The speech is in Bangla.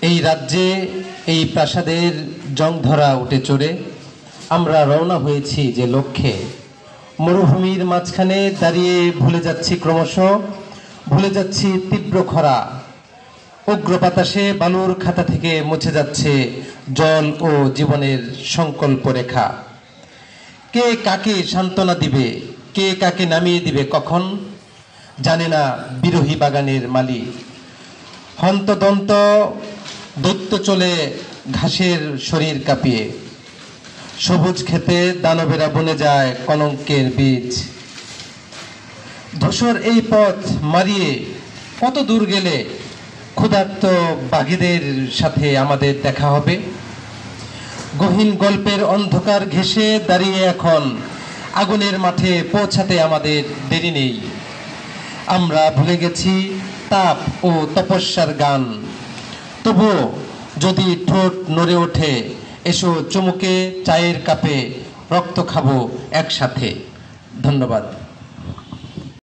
এই রাজ্যে এই প্রাসাদের জংধরা উঠে চড়ে আমরা রওনা হয়েছি যে লক্ষ্যে। মরুভূমির মাঝখানে দাঁড়িয়ে ভুলে যাচ্ছি ক্রমশ, ভুলে যাচ্ছি তীব্র খরা। উগ্র বাতাসে বালুর খাতা থেকে মুছে যাচ্ছে জল ও জীবনের সংকল্প রেখা। কে কাকে সান্ত্বনা দিবে, কে কাকে নামিয়ে দিবে কখন, জানে না বিরোহী বাগানের মালি। হন্তদন্ত দৈত্য চলে ঘাসের শরীর কাঁপিয়ে, সবুজ খেতে দানবেরা বনে যায় কলঙ্কের বীজ। ধূসর এই পথ মারিয়ে কত দূর গেলে ক্ষুধার্ত বাঘেদের সাথে আমাদের দেখা হবে। গহীন গল্পের অন্ধকার ঘেঁষে দাঁড়িয়ে এখন আগুনের মাঠে পৌঁছাতে আমাদের দেরি নেই। আমরা ভুলে গেছি তাপ ও তপস্যার গান, তবুও যদি ঠোঁট নড়ে ওঠে, এসো চুমুকে চায়ের কাপে রক্ত খাবো একসাথে। ধন্যবাদ।